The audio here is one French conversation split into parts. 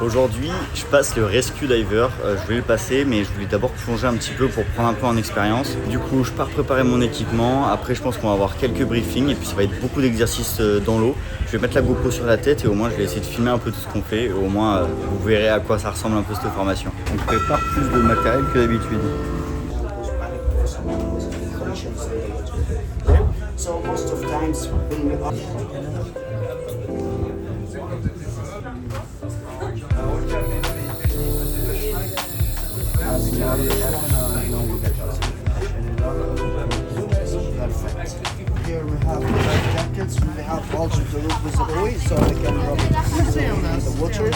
Aujourd'hui, je passe le Rescue Diver. Je voulais le passer, mais je voulais d'abord plonger un petit peu pour prendre un peu en expérience. Du coup, je pars préparer mon équipement. Après, je pense qu'on va avoir quelques briefings et puis ça va être beaucoup d'exercices dans l'eau. Je vais mettre la GoPro sur la tête et au moins, je vais essayer de filmer un peu tout ce qu'on fait. Et au moins, vous verrez à quoi ça ressemble un peu cette formation. On prépare plus de matériel que d'habitude. Here we have life jackets, we have also the roof visibility so we can drop in the water.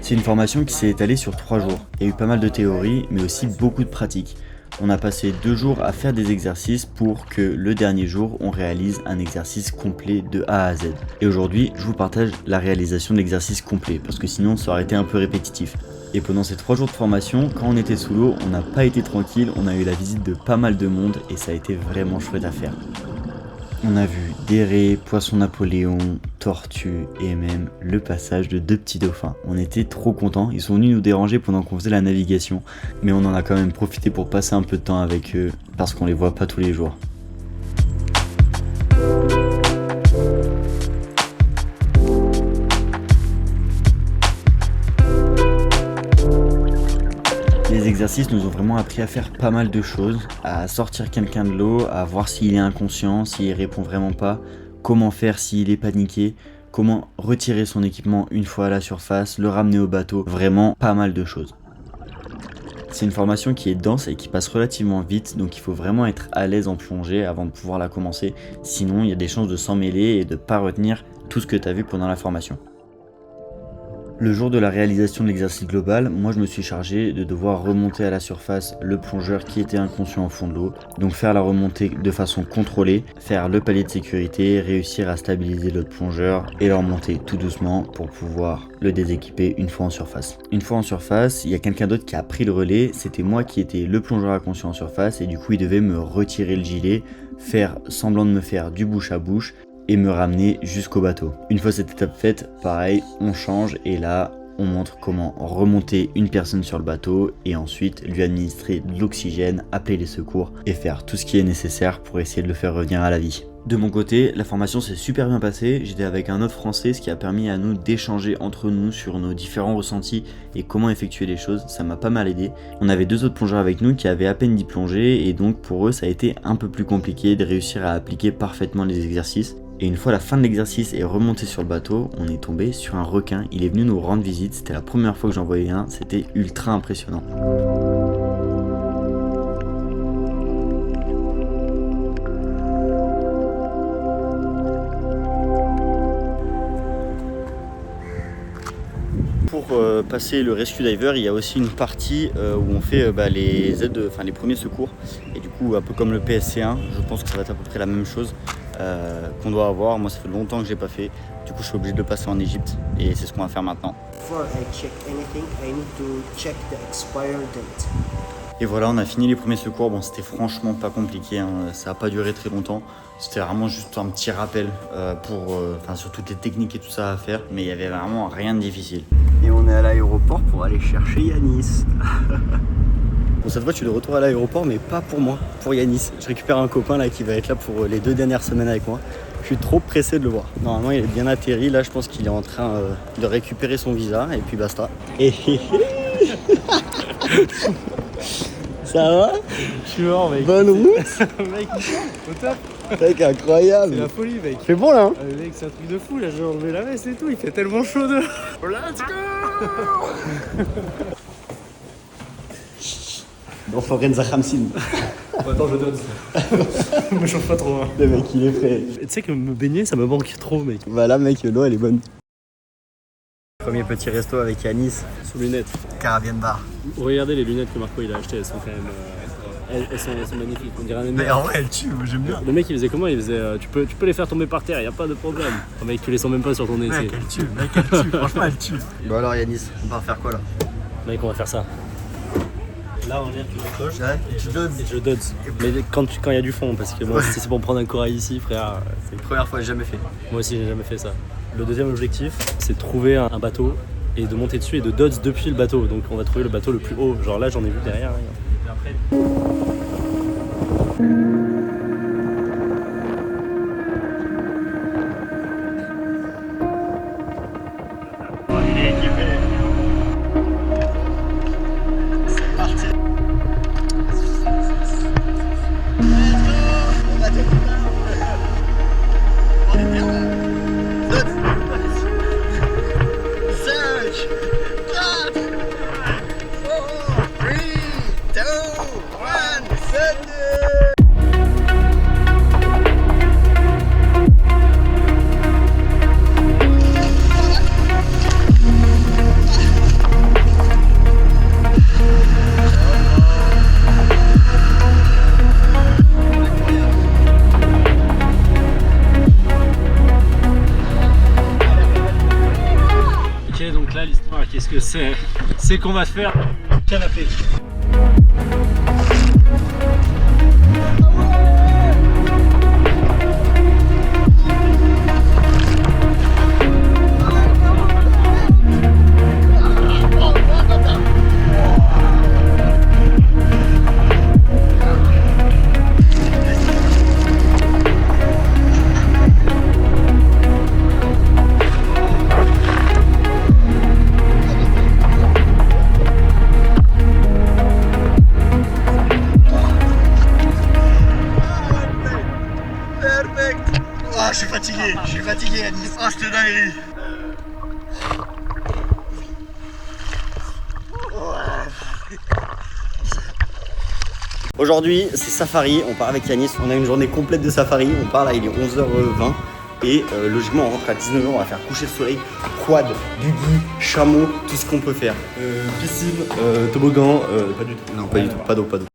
C'est une formation qui s'est étalée sur 3 jours. Il y a eu pas mal de théorie, mais aussi beaucoup de pratiques. On a passé 2 jours à faire des exercices pour que le dernier jour, on réalise un exercice complet de A à Z. Et aujourd'hui, je vous partage la réalisation de l'exercice complet, parce que sinon, ça aurait été un peu répétitif. Et pendant ces 3 jours de formation, quand on était sous l'eau, on n'a pas été tranquille, on a eu la visite de pas mal de monde et ça a été vraiment chouette à faire. On a vu des raies, poissons Napoléon, tortues et même le passage de 2 petits dauphins. On était trop contents, ils sont venus nous déranger pendant qu'on faisait la navigation, mais on en a quand même profité pour passer un peu de temps avec eux parce qu'on les voit pas tous les jours. Les exercices nous ont vraiment appris à faire pas mal de choses, à sortir quelqu'un de l'eau, à voir s'il est inconscient, s'il répond vraiment pas, comment faire s'il est paniqué, comment retirer son équipement une fois à la surface, le ramener au bateau, vraiment pas mal de choses. C'est une formation qui est dense et qui passe relativement vite, donc il faut vraiment être à l'aise en plongée avant de pouvoir la commencer, sinon il y a des chances de s'en mêler et de pas retenir tout ce que tu as vu pendant la formation. Le jour de la réalisation de l'exercice global, moi je me suis chargé de devoir remonter à la surface le plongeur qui était inconscient au fond de l'eau, donc faire la remontée de façon contrôlée, faire le palier de sécurité, réussir à stabiliser l'autre plongeur et le remonter tout doucement pour pouvoir le déséquiper une fois en surface. Une fois en surface, il y a quelqu'un d'autre qui a pris le relais, c'était moi qui étais le plongeur inconscient en surface et du coup il devait me retirer le gilet, faire semblant de me faire du bouche à bouche et me ramener jusqu'au bateau. Une fois cette étape faite, pareil, on change et là, on montre comment remonter une personne sur le bateau et ensuite lui administrer de l'oxygène, appeler les secours et faire tout ce qui est nécessaire pour essayer de le faire revenir à la vie. De mon côté, la formation s'est super bien passée, j'étais avec un autre français, ce qui a permis à nous d'échanger entre nous sur nos différents ressentis et comment effectuer les choses, ça m'a pas mal aidé. On avait 2 autres plongeurs avec nous qui avaient à peine d'y plonger et donc pour eux ça a été un peu plus compliqué de réussir à appliquer parfaitement les exercices. Et une fois la fin de l'exercice et remonté sur le bateau, on est tombé sur un requin, il est venu nous rendre visite, c'était la première fois que j'en voyais un, c'était ultra impressionnant. Pour passer le Rescue Diver, il y a aussi une partie où on fait les aides, les premiers secours. Et du coup, un peu comme le PSC1, je pense que ça va être à peu près la même chose qu'on doit avoir. Moi, ça fait longtemps que j'ai pas fait. Du coup, je suis obligé de le passer en Égypte et c'est ce qu'on va faire maintenant. Before I check anything, I need to check the expire date. Et voilà, on a fini les premiers secours. Bon, c'était franchement pas compliqué, hein. Ça a pas duré très longtemps. C'était vraiment juste un petit rappel sur toutes les techniques et tout ça à faire. Mais il y avait vraiment rien de difficile. Et on est à l'aéroport pour aller chercher Yanis. Bon, cette fois, je suis de retour à l'aéroport, mais pas pour moi, pour Yanis. Je récupère un copain là qui va être là pour les 2 dernières semaines avec moi. Je suis trop pressé de le voir. Normalement, il est bien atterri. Là, je pense qu'il est en train de récupérer son visa et puis basta. Ça va? Je suis mort, mec. Bonne route. Mec, au top. Mec, incroyable. C'est la folie, mec. C'est bon là, hein? Mec, c'est un truc de fou, là, j'ai enlevé la veste et tout, il fait tellement chaud dehors. Let's go. Bon, Forenza Khamsin. Attends, je donne ça. Me chauffe pas trop. Hein. Le mec, il est prêt. Tu sais que me baigner, ça me manque trop, mec. Bah là, mec, l'eau, elle est bonne. Premier petit resto avec Yanis. Sous lunettes. Caribbean Bar. Regardez les lunettes que Marco il a achetées, elles sont quand même. Elles sont magnifiques, on dirait un Mais en vrai, elle tue, moi j'aime bien. Le mec il faisait comment? Il faisait tu peux les faire tomber par terre, y a pas de problème. Oh, mec, tu les sens même pas sur ton essai. Mec, elle tue, franchement, elle tue. Bon alors, Yanis, on va faire quoi là? Mec, on va faire ça. Là, on est tu décoches. Ouais, et tu donnes. Et je dodge. Mais quand il y a du fond, parce que moi, si c'est pour me prendre un corail ici, frère, c'est Première fois, j'ai jamais fait. moi aussi, j'ai jamais fait ça. Le deuxième objectif, c'est de trouver un bateau et de monter dessus et de dodge depuis le bateau. Donc on va trouver le bateau le plus haut. Genre là, j'en ai vu derrière. Et après... Ok, donc là l'histoire, qu'est-ce que c'est? C'est qu'on va faire canapé. Ah, je suis fatigué, Anis. Ah, c'était dingue. Aujourd'hui, c'est safari, on part avec Yanis, on a une journée complète de safari, on part là, il est 11h20 et logiquement on rentre à 19h, on va faire coucher le soleil, quad, buggy, chameau, tout ce qu'on peut faire. Piscine, toboggan, pas du tout. Non, pas du tout, pas d'eau, pas d'eau.